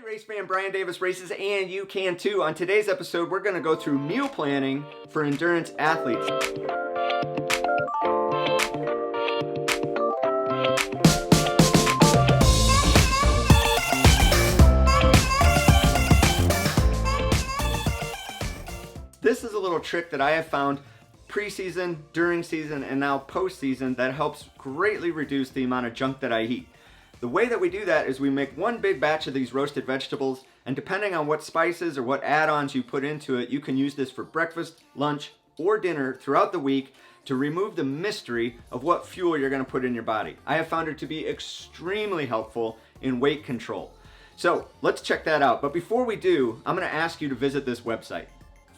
Race fan Brian Davis races, and you can too. On today's episode, we're going to go through meal planning for endurance athletes. This is a little trick that I have found preseason, during season, and now postseason that helps greatly reduce the amount of junk that I eat. The way that we do that is we make one big batch of these roasted vegetables, and depending on what spices or what add-ons you put into it, you can use this for breakfast, lunch, or dinner throughout the week to remove the mystery of what fuel you're going to put in your body. I have found it to be extremely helpful in weight control. So let's check that out. But before we do, I'm going to ask you to visit this website,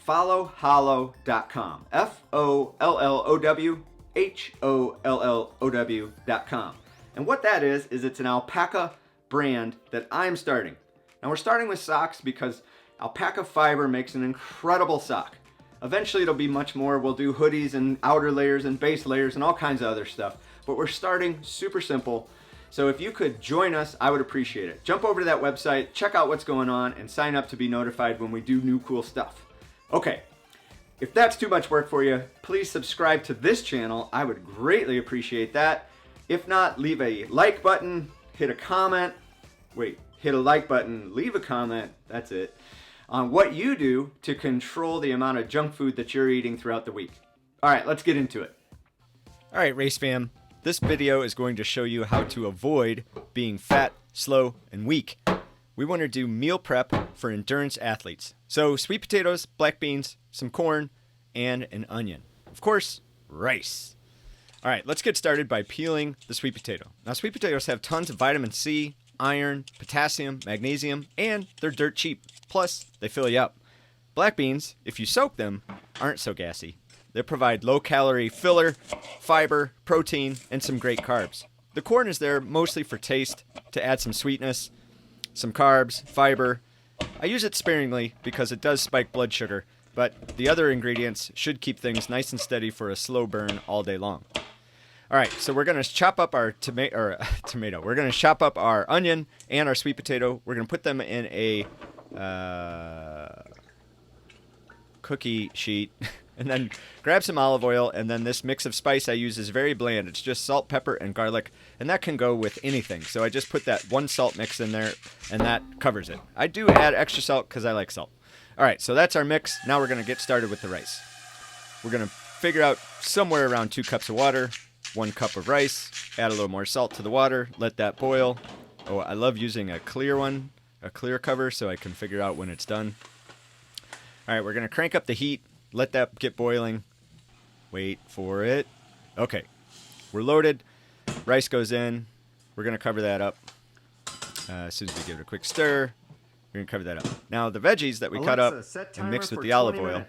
followhollow.com. FOLLOWHOLLOW.com. And what that is it's an alpaca brand that I'm starting. Now we're starting with socks because alpaca fiber makes an incredible sock. Eventually it'll be much more. We'll do hoodies and outer layers and base layers and all kinds of other stuff. But we're starting super simple. So if you could join us, I would appreciate it. Jump over to that website, check out what's going on, and sign up to be notified when we do new cool stuff. Okay, if that's too much work for you, please subscribe to this channel. I would greatly appreciate that. If not, leave a like button, hit a comment. Wait, hit a like button, leave a comment, that's it, on what you do to control the amount of junk food that you're eating throughout the week. All right, let's get into it. All right, race fam, this video is going to show you how to avoid being fat, slow, and weak. We want to do meal prep for endurance athletes. So sweet potatoes, black beans, some corn, and an onion. Of course, rice. All right, let's get started by peeling the sweet potato. Now, sweet potatoes have tons of vitamin C, iron, potassium, magnesium, and they're dirt cheap. Plus, they fill you up. Black beans, if you soak them, aren't so gassy. They provide low-calorie filler, fiber, protein, and some great carbs. The corn is there mostly for taste, to add some sweetness, some carbs, fiber. I use it sparingly because it does spike blood sugar, but the other ingredients should keep things nice and steady for a slow burn all day long. All right, so we're going to chop up our tomato. We're going to chop up our onion and our sweet potato. We're going to put them in a cookie sheet and then grab some olive oil, and then this mix of spice I use is very bland. It's just salt, pepper, and garlic, and that can go with anything. So I just put that one salt mix in there, and that covers it. I do add extra salt because I like salt. All right, so that's our mix. Now we're going to get started with the rice. We're going to figure out somewhere around 2 cups of water, 1 cup of rice, add a little more salt to the water, let that boil. Oh, I love using a clear one, a clear cover, so I can figure out when it's done. All right, we're going to crank up the heat, let that get boiling. Wait for it. Okay, we're loaded. Rice goes in. We're going to cover that up. As soon as we give it a quick stir, we're going to cover that up. Now, the veggies that we cut up and mixed with the olive oil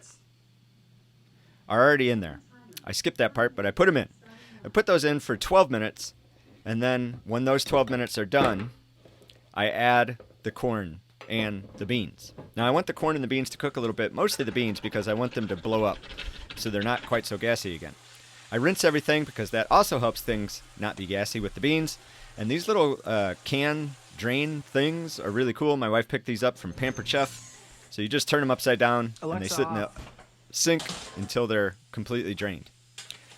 are already in there. I skipped that part, but I put them in. I put those in for 12 minutes, and then when those 12 minutes are done, I add the corn and the beans. Now, I want the corn and the beans to cook a little bit, mostly the beans, because I want them to blow up so they're not quite so gassy again. I rinse everything because that also helps things not be gassy with the beans. And these little can drain things are really cool. My wife picked these up from Pampered Chef. So you just turn them upside down, and they sit in the sink until they're completely drained.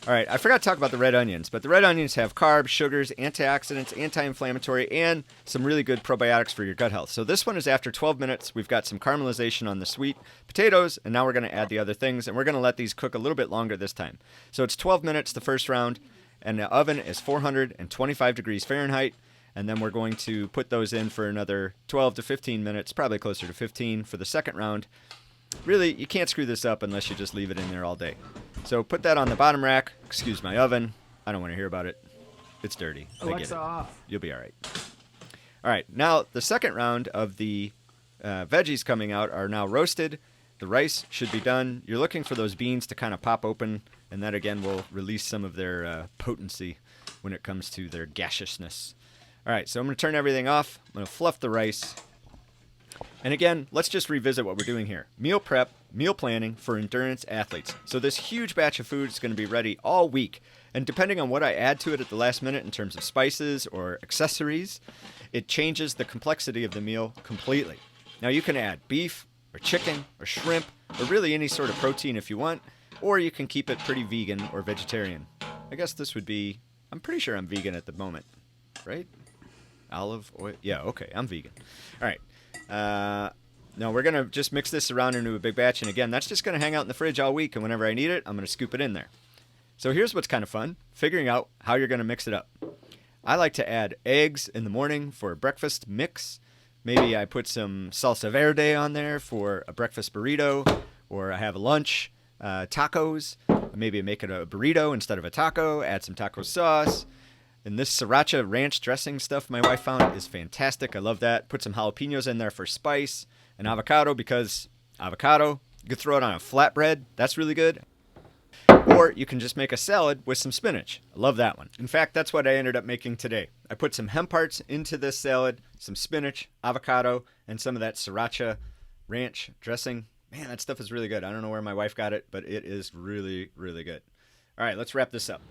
All right, I forgot to talk about the red onions, but the red onions have carbs, sugars, antioxidants, anti-inflammatory, and some really good probiotics for your gut health. So this one is after 12 minutes. We've got some caramelization on the sweet potatoes, and now we're going to add the other things, and we're going to let these cook a little bit longer this time. So it's 12 minutes the first round, and the oven is 425 degrees Fahrenheit, and then we're going to put those in for another 12 to 15 minutes, probably closer to 15 for the second round. Really, you can't screw this up unless you just leave it in there all day. So put that on the bottom rack. Excuse my oven. I don't want to hear about it. It's dirty. Alexa off. You'll be all right. All right. Now, the second round of the veggies coming out are now roasted. The rice should be done. You're looking for those beans to kind of pop open, and that, again, will release some of their potency when it comes to their gaseousness. All right. So I'm going to turn everything off. I'm going to fluff the rice. And again, let's just revisit what we're doing here. Meal prep, meal planning for endurance athletes. So this huge batch of food is going to be ready all week. And depending on what I add to it at the last minute in terms of spices or accessories, it changes the complexity of the meal completely. Now you can add beef or chicken or shrimp or really any sort of protein if you want, or you can keep it pretty vegan or vegetarian. I guess this would be, I'm pretty sure I'm vegan at the moment, right? Olive oil. Yeah, okay, I'm vegan. All right. Now we're going to just mix this around into a big batch. And again, that's just going to hang out in the fridge all week. And whenever I need it, I'm going to scoop it in there. So here's what's kind of fun, figuring out how you're going to mix it up. I like to add eggs in the morning for a breakfast mix. Maybe I put some salsa verde on there for a breakfast burrito, or I have a lunch, tacos. Maybe I make it a burrito instead of a taco, add some taco sauce. And this sriracha ranch dressing stuff my wife found is fantastic. I love that. Put some jalapenos in there for spice. And avocado because avocado. You could throw it on a flatbread. That's really good. Or you can just make a salad with some spinach. I love that one. In fact, that's what I ended up making today. I put some hemp hearts into this salad, some spinach, avocado, and some of that sriracha ranch dressing. Man, that stuff is really good. I don't know where my wife got it, but it is really, really good. All right, let's wrap this up.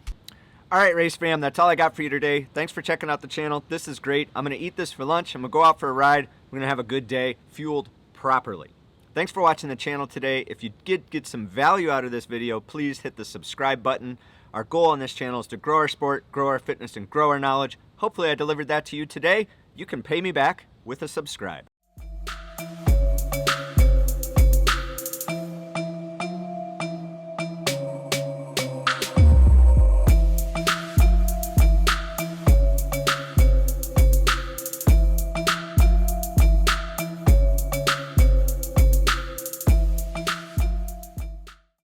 All right, Race Fam, that's all I got for you today. Thanks for checking out the channel. This is great. I'm going to eat this for lunch. I'm going to go out for a ride. We're going to have a good day, fueled properly. Thanks for watching the channel today. If you did get some value out of this video, please hit the subscribe button. Our goal on this channel is to grow our sport, grow our fitness, and grow our knowledge. Hopefully I delivered that to you today. You can pay me back with a subscribe.